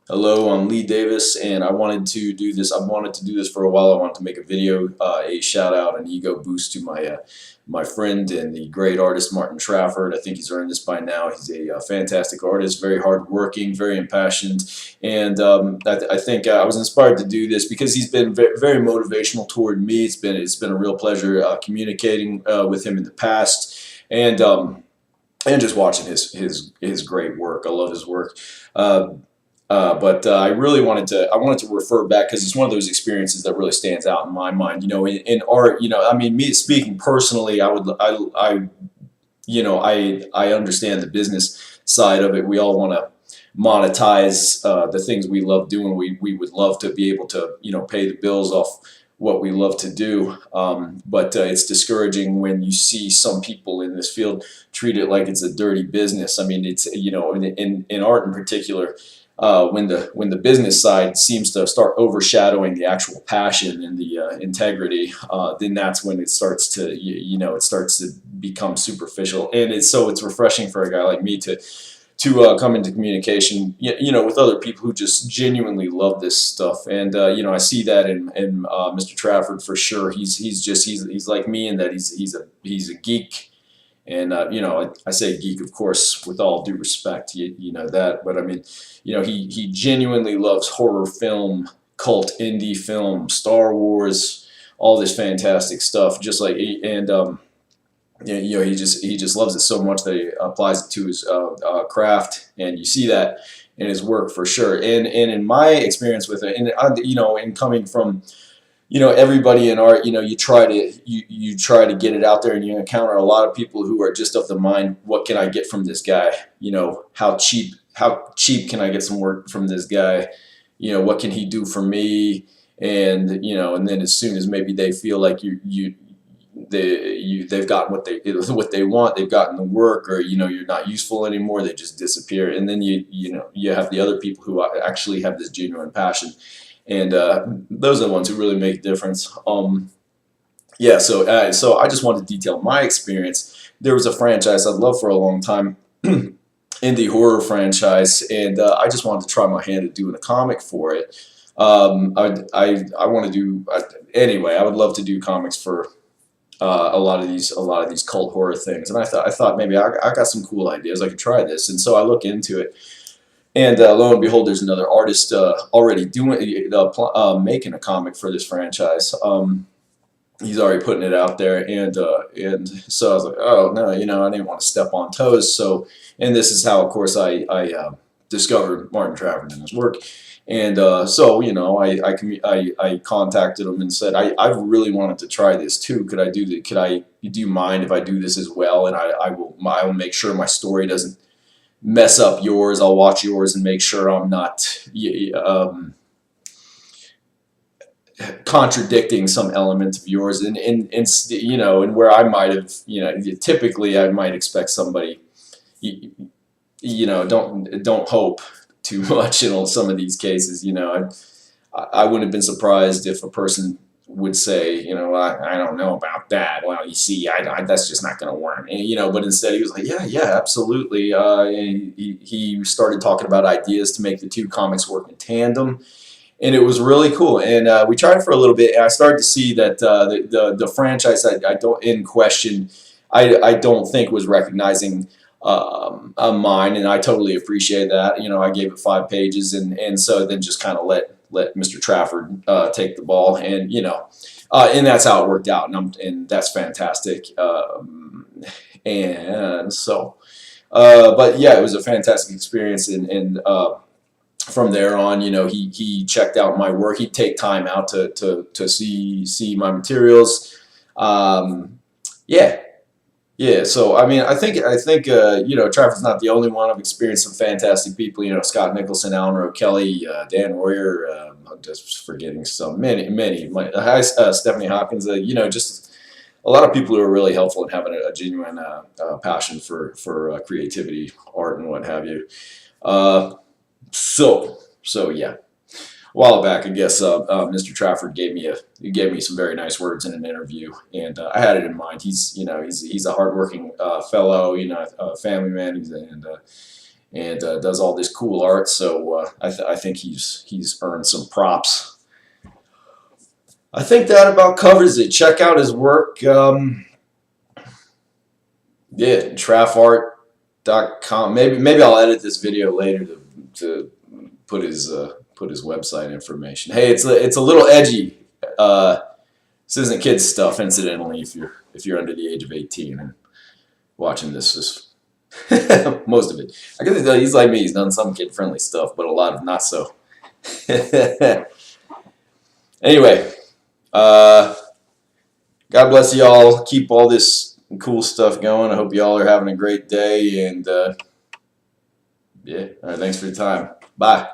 Hello, I'm Lee Davis, and I wanted to do this. I've wanted to do this for a while. I wanted to make a video, a shout out, an ego boost to my friend and the great artist Martin Trafford. I think he's earned this by now. He's a fantastic artist, very hardworking, very impassioned, and I think I was inspired to do this because he's been very motivational toward me. It's been a real pleasure communicating with him in the past, and just watching his great work. I love his work. But I really wanted to refer back because it's one of those experiences that really stands out in my mind. In art, I mean, me speaking personally, I understand the business side of it. We all want to monetize the things we love doing. We would love to be able to, pay the bills off what we love to do. But it's discouraging when you see some people in this field treat it like it's a dirty business. I mean, it's, in art in particular, when the business side seems to start overshadowing the actual passion and the integrity, then that's when it starts to it starts to become superficial. And it's refreshing for a guy like me to come into communication, with other people who just genuinely love this stuff. And I see that in Mr. Trafford for sure. He's like me in that he's a geek. And I say geek, of course, with all due respect, you know that. But I mean, he genuinely loves horror film, cult indie film, Star Wars, all this fantastic stuff. Just like he just loves it so much that he applies it to his craft, and you see that in his work for sure. And in my experience with it, and in coming from everybody in art, you try to get it out there, and you encounter a lot of people who are just of the mind, what can I get from this guy? How cheap can I get some work from this guy? What can he do for me? And then as soon as maybe they feel like they've gotten what they want, they've gotten the work, or you're not useful anymore, they just disappear. And then you have the other people who actually have this genuine passion, and those are the ones who really make a difference. Yeah, so I just wanted to detail my experience. There was a franchise I'd loved for a long time, indie horror franchise, and I just wanted to try my hand at doing a comic for it. I want to do anyway. I would love to do comics for a lot of these cult horror things, and I thought maybe I got some cool ideas. I could try this, and so I look into it. And lo and behold, there's another artist already making a comic for this franchise. He's already putting it out there, and so I was like, oh no, I didn't want to step on toes. So, and this is how, of course, I discovered Martin Trafford and his work. And so, I contacted him and said, I really wanted to try this too. Do you mind if I do this as well? And I will make sure my story doesn't mess up yours. I'll watch yours and make sure I'm not contradicting some element of yours. And where I might have, typically I might expect somebody, don't hope too much in some of these cases. I wouldn't have been surprised if a person would say, I don't know about that. Well, you see, that's just not going to work. But instead he was like, yeah, absolutely. He started talking about ideas to make the two comics work in tandem, and it was really cool. And we tried for a little bit, and I started to see that the franchise I don't in question, I don't think was recognizing mine, and I totally appreciate that. I gave it 5 pages, and so then just kind of let Mr. Trafford take the ball, and that's how it worked out, and that's fantastic. And so, but yeah, it was a fantastic experience, and from there on, he checked out my work. He'd take time out to see my materials. Yeah. Yeah, so I mean, I think Trafford's not the only one. I've experienced some fantastic people. Scott Nicholson, Alan Rowe Kelly, Dan Royer. I'm just forgetting some many. Stephanie Hopkins. Just a lot of people who are really helpful in having a genuine passion for creativity, art, and what have you. So yeah. A while back, I guess Mr. Trafford gave me some very nice words in an interview, and I had it in mind. He's a hardworking fellow, a family man, and does all this cool art. So I think he's earned some props. I think that about covers it. Check out his work. Yeah, traffart.com. Maybe I'll edit this video later to put his website information. Hey, it's a little edgy. This isn't kids stuff, incidentally. If you're under the age of 18 and watching this, just most of it. I guess he's like me. He's done some kid-friendly stuff, but a lot of not so. Anyway, God bless y'all. Keep all this cool stuff going. I hope y'all are having a great day. And yeah, all right, thanks for your time. Bye.